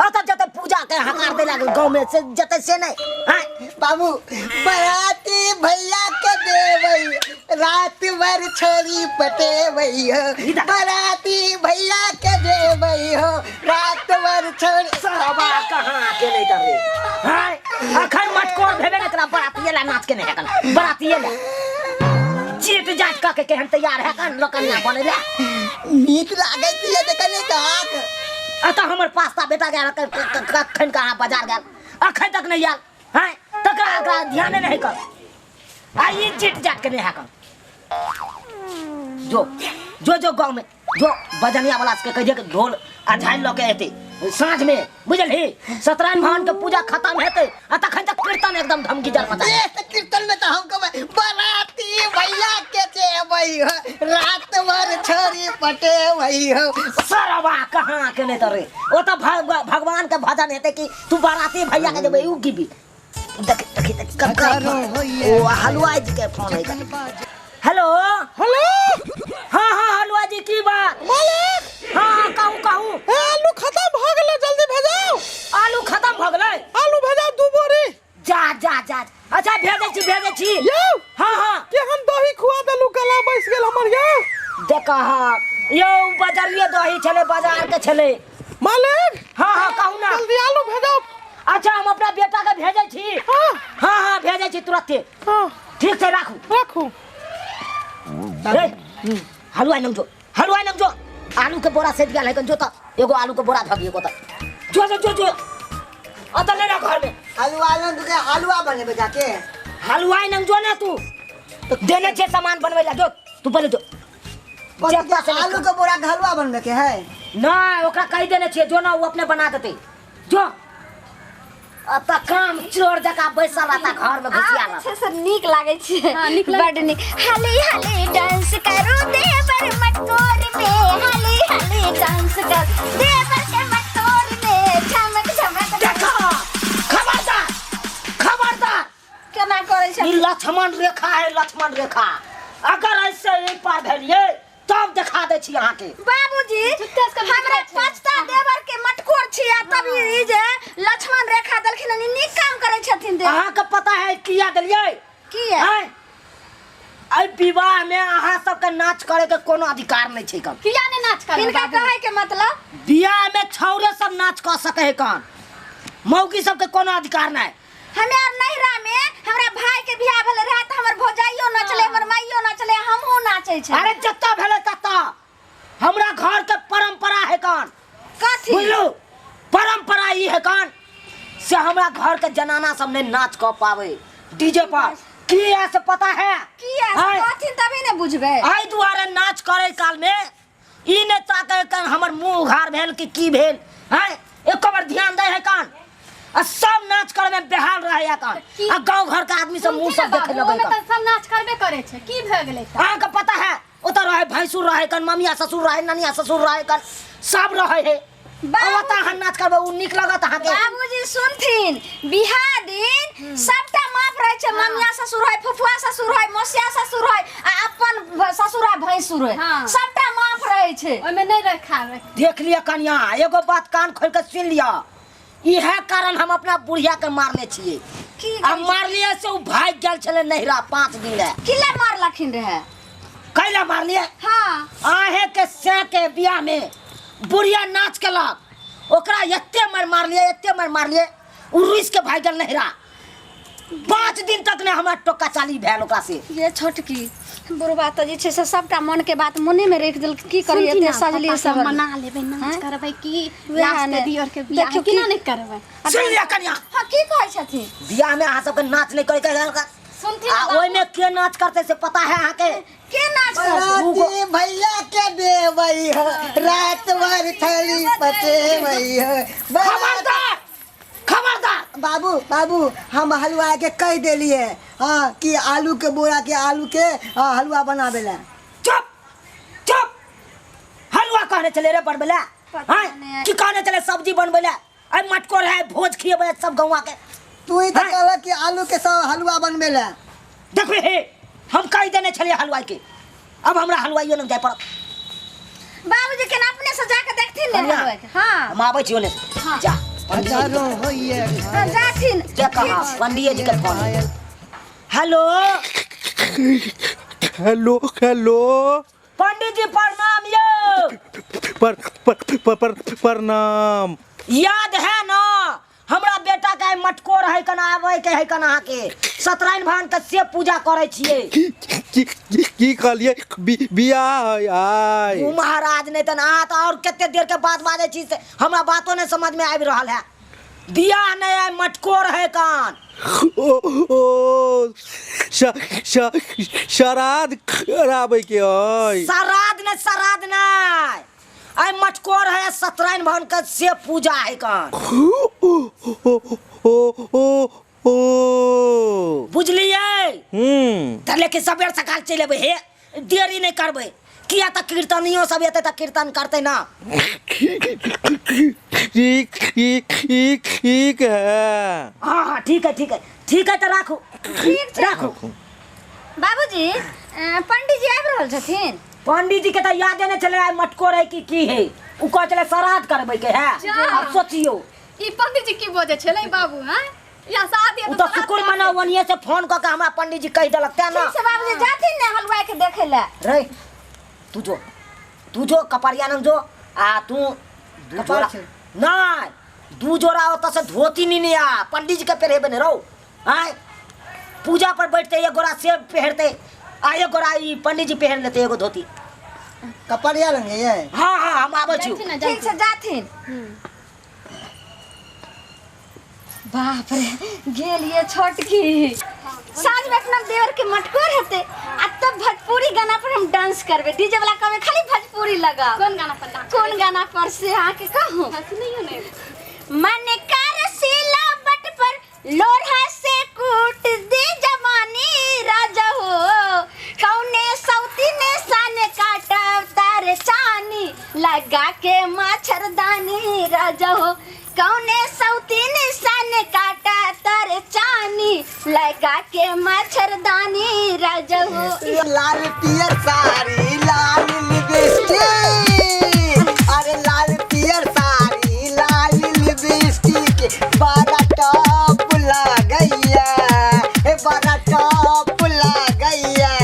अत जते पूजा के हकार दे लागल गांव में से जते से नहीं हां बाबू बराती भैया के देवई रात भर छोरी पटेवई हो बराती भैया के देवई हो रात भर छोरी सरबा कहां के नहीं कर रे हां अखन मटकोर भेबे न तरा बरातीला नाच के नहीं है कन बरातीला चीट जाट का के हम तैयार है कन लोकनिया बनेला नीक लागे तिए देखने काक अता हमर पास्ता बेटा गया कखन कहां बाजार गया अखन तक नहीं आल हैं तकरा ध्यान नहीं कर आई चिट जाट के नहीं है कन जो गांव में जो बजनिया वाला के कहिए के ढोल आ झाइल लके एते सांझ में बुझलही सत्यनारायण भगवान के पूजा खत्म हेते आ तखन तक कीर्तन एकदम धमकी जल मचा ए कीर्तन में तो हमको बराती भैया के देवई हो रात भर छोरी पटेवई हो सरवा कहां के नहीं तरे ओ तो भगवान के भजन हेते कि तू बराती भैया के देबे उ की भी देख करो ओ हलवाई जी के फोन है हेलो हेलो हां हलवाई जी की बात मालिक हां कहूं आलू खत्म भ गेलै जल्दी भेजाओ आलू खत्म भ गेलै आलू भेजाओ 2 बोरी जा अच्छा भेजै छी यौ हां के हम दही खुआ देलु गला बैस गेल हमर यौ देखा यौ बाजारिए दही छले बाजार के छले मालिक हां कहू ना जल्दी आलू भेजाओ अच्छा हम अपना बेटा के भेजै छी हां भेजै छी तुरंत हां ठीक छै राखू हलवाई नंग जो आलू के बोरा सेट गया लेकिन जो त एगो आलू के बोरा धगिए को त जो अत ले घर में हलवा बने बजा के हलवाई नंग जो ना तू तो देने छे सामान बनवे ला जो तू पहले जो आलू के बोरा के हलवा बनवे के है ना ओकरा कह देने छे जो ना वो अपने बना देते जो अता काम चोर जका बैसल रहता घर में घुसिया अच्छा से नीक लागे छे बड नीक हाली डांस करो देवर मटकोर में हाली डांस कर देवर के मटकोर में झमक देखो खबरदार केना करे छे ई लक्ष्मण रेखा अगर ऐसे एक पार भेलिए तब दिखा दे छी अहाँ के बाबूजी हमरा पछता देवर के मटकोर छिया तभी ई जे लक्ष्मण रेखा दलखिन नीक काम करे छथिन दे अहाँ के पता है किया देलिए किया आई विवाह में अहाँ सब के नाच करे के कोनो अधिकार नहीं छै कन किया ने नाच करे इनका कहे के मतलब बियाह में छौरे सब नाच कर सके है कन मौकी सब के कोनो अधिकार नहीं हमे और नहिरा में हमरा भाई के बियाह भेल रहा त हमर भौजाइयो नाचले हमर माइयो नाचले हमहु नाचै छै अरे जत्ता भेले तत्ता हमरा घर के परंपरा है कन कथी बुझलो परंपरा ई है कन से हमरा घर के जनाना सब ने नाच कर पावे डीजे पर की ऐसे पता है किया कथी तभी ने बुझबे आई दुआरे नाच करे काल में ई ने ताके कन हमर मुंह उघार भेल की भेल हैं एक बार ध्यान दे है कन आ सब नाच करे में बेहाल रहे या कन आ गांव घर का आदमी सब मुंह सब देखे लगे त सब नाच करबे करे छै की भ गेलै त अहाँ के पता है उतर रहे भैंसुर रहे कन ममिया ससुर रहे ननिया ससुर रहे कन सब रहे है अवता हम नाच करबे उ निक लगत अहाँ के बाबूजी सुनथिन बिहार दिन सबटा माप रहे छै ममिया ससुर है फुफुआ ससुर है मौसिया ससुर है आ अपन ससुर है भैंसुर है सबटा माप रहे छै ओय में नहीं रखा देख लिया कन्या एगो बात कान खोल के सुन लिया इहे कारण हम अपना बुढ़िया के मारले छिए अब मारलिए से उ भाग गेल छले नहिरा 5 दिन ले किला मारलखिन रहे कैला मारलिए हां आहे के से के बियाह में बुढ़िया नाच केलक ओकरा एते मारलिए उ रुइस के भाग गेल नहिरा 5 दिन तक ने हमरा टोका चाली भेल ओकरा से ये छोटकी बुढ़वा तो जे छै से सबटा मन के बात मने में रख देल की करिए एते सजली सब मना लेबै नाच करबै की लास्ट के दियर के बियाह देखियो केना नहीं करबै सुन लिया कन्या हां की कहै छथिन बियाह में अहाँ सब के नाच नहीं करे के सुनथिन ओइ में के नाच करते से पता है अहाँ के नाच बराती भैया के देवई हो रात भर छोरी पटेवई हो खबरदार बाबू हम हलवा के कह देलिए हाँ कि आलू के बोरा के हलवा बनावे ला चुप हलवा कहने चले रे बनबेला हां की कहने चले सब्जी बनबेला आई मटकोर है भोज खिएबे सब गौवा के तू ही तो कहला कि आलू के सब हलवा बनवे ला देखबे हे हम कह देने छलिए हलवाई के अब हमरा हलवाइयो न जाय पड़त बाबूजी के अपने से जाके देखथिन ने कन्या। हलुआ के। हां हम आबै छी ओने से। जा हजारों होइए जाथिन जा कहा पंडिये जी के फोन। हेलो हेलो हेलो पंडित जी प्रणाम यो। प्रणाम। याद है ना हमरा बेटा के मटकोर है कना आवे के है कना के सत्यनारायण भगवान के से पूजा करे छिए। की कहलिए बियाह है आय। तू महाराज नहीं तन अहाँ तो और केते देर के बात बाजे छी से हमरा बातों ने समझ में आबि रहल है। बियाह नहीं है मटकोर है कान। ओ श्राद्ध करावे के है। श्राद्ध नहीं आई मटकोर है सत्यनारायण भगवान के से पूजा है कान। ओ बुझलिए त लेके सबेर सकाल चले अबे हे देरी नहीं करबे किया त कीर्तनियो सब एते त कीर्तन करते ना। ठीक है। हाँ ठीक है तो राखो ठीक छै। राखो। बाबूजी पंडित जी आबि रहल छथिन। पंडित जी के तो यादे नहीं चले आइ मटकोर है की है उ कह चले श्राद्ध करबे के है। अब सोचियो ई पंडित जी की बोझे छलै बाबू हैं या शादी उ तो शुक्र मना वनिए से फोन क के हमरा पंडित जी कह देलक ते ना। ठीक छै बाबूजी जाथिन ने हलुआ के देखे ले। रे तू जो कपड़ियानम जो आ तू कपड़ा नहीं दू जोड़ा ओत से धोती नहीं आ पंडित जी के पहरे बने रहो। आय पूजा पर बैठते एक गोरा सेब पहनते आ एक गोरा ई पंडित जी पहन लेते एगो धोती। कपड़िया लंगे ये हाँ हम आबै छी। ठीक छै जाथिन। बाप रे गेल ये छोटकी साँझ में अपना देवर के मटकोर हेते आ तब भोजपुरी गाना पर हम डांस करबे। डीजे वाला कहबे खाली भोजपुरी लगा। कौन गाना पर नाच? कौन गाना पर से आके कहूं नहीं होने मन कर सिला बट पर लोढ़ा से कूट दे जवानी राजा हो कौने सौती ने सन काटा तारे चानी लगा के मच्छरदानी राजा हो कौने सौती ने सन काटा तारे चानी लगा के मच्छरदानी राजा हो। लाल पियर साड़ी लाल लिपस्टिक अरे लाल पियर साड़ी लाल लिपस्टिक बड़ा टॉप लगैया बड़ा टॉप लगैया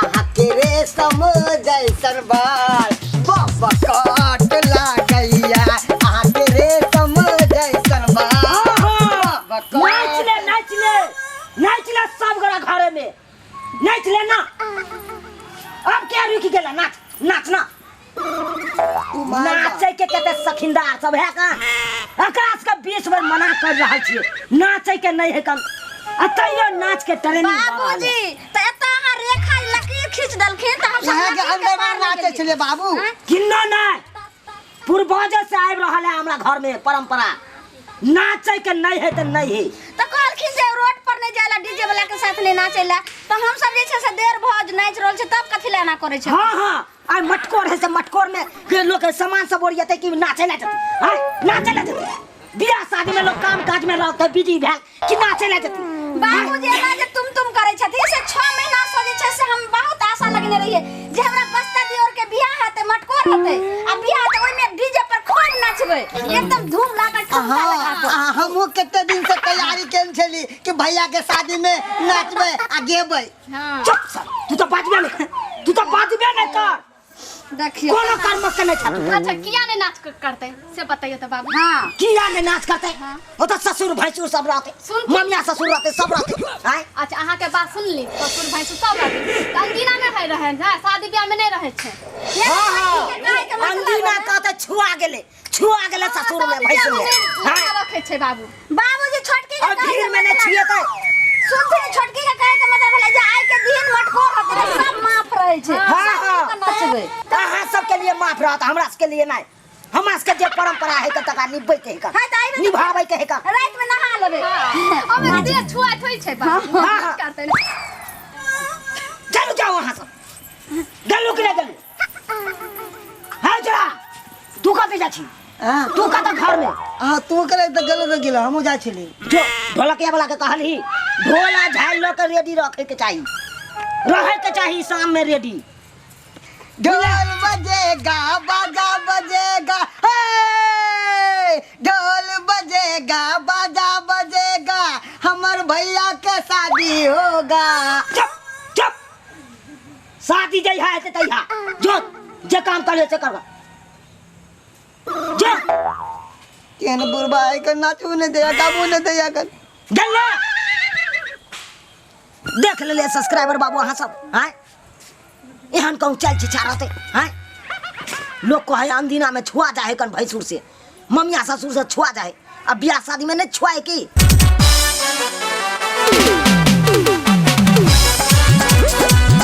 अहाँ के रेशम जैसन बाल बाबा काट लगैया अहाँ के रेशम जैसन बाल नाच ले सब गोरा घरे में नाच ले ना। अब क्या रुकी गेला नाच ना नाचे के कहते सखिंदार सब है का आकाश का 20 बार मना कर रहा छिए नाचे के नहीं है कम अतइयो नाच के ट्रेनिंग। बाबूजी त एता अहाँ रेखा लकीर खींच दलखिन त हम सब यहाँ के अंदर में नाचे चले बाबू किन्ना नहीं पूर्वज से आबि रहल है हमरा घर में परंपरा नाचे के नहीं है तो नहीं है। त कहलखिन जे रोड पर नहीं जाला डीजे वाला के साथ नहीं नाचेला त हम सब जे छै से देर भोज नाच रहल छै तब कथि लेना करे छै। हाँ आई मटकोर है से मटकोर में के लोग के सामान सब ओरियते कि नाचे ले जते हां नाचे ले जते बियाह शादी में लोग काम काज में रहते बिजी भेल कि नाचे ले जते। बाबूजी एना जे तुम करे छथि से 6 महीना से जे छै से हम बहुत आशा लगने रहिए जे हमरा बस्ता दियोर के बियाह हेते मटकोर हेते आ बियाह हेते ओइ में डीजे पर खूब नाचबे एकदम धूम लगा ठुमका लगा। हम कितने दिन से तैयारी केन छली कि भैया के शादी में नाचबे आ गेबे। चुप सर तू तो बाजबे नहीं कर देखियो कोनो कर्म के नहीं छातू। अच्छा किया ने नाच करते से बताइए तो बाबू। हां किया ने नाच करते ओ तो ससुर भैंसुर सब रहते ममिया ससुर रहते सब रहते आय अच्छा अहाँ के बात सुन ली ससुर भाई सब रहते अंगीना में है रहे हैं शादी ब्याह में नहीं रहे छे। हां अंगीना कहते छुआ गेले ससुर में भैंसुर में रखे छे बाबू। बाबूजी छोटकी और भीड़ में नहीं छुएते सुनते छोटकी के कहे के मतलब है जे आइ के दिन मटकोर होते सब माफ रहे छे। हां नाचबे अहाँ सबके लिए माफ रहता हमरा सबके लिए नहीं हमरा सबके जे परंपरा है तका निभबै के है का निभाबै के है का रात में नहा लेबे अब दे छुआत होई छे बाबू करते चलो जाओ वहां से गलू के गलू हां जरा तू कते जा छी तू कत घर में तू करे त गलो रे गेलो हम जा छली जो ढोलकिया वाला के कहली ढोला झाल लो के रेडी रखे के चाहिए शाम में रेडी ढोल बजेगा बाजा बजेगा हे! ढोल बजेगा बाजा बजेगा हमर भैया के शादी होगा। चुप चुप शादी जई है ते तैया जो जे काम करे से करवा जो तेन बुरबाई कर नाचू ने दिया गाबू ने दिया कर गल्ला देख ले सब्सक्राइबर बाबू अहाँ सब हैं एहन कहूँ चल चिचारते हैं लोग को है अंदीना में छुआ जाए कन भैंसुर से ममिया ससुर से छुआ जाए अब ब्याह शादी में नहीं छुआए की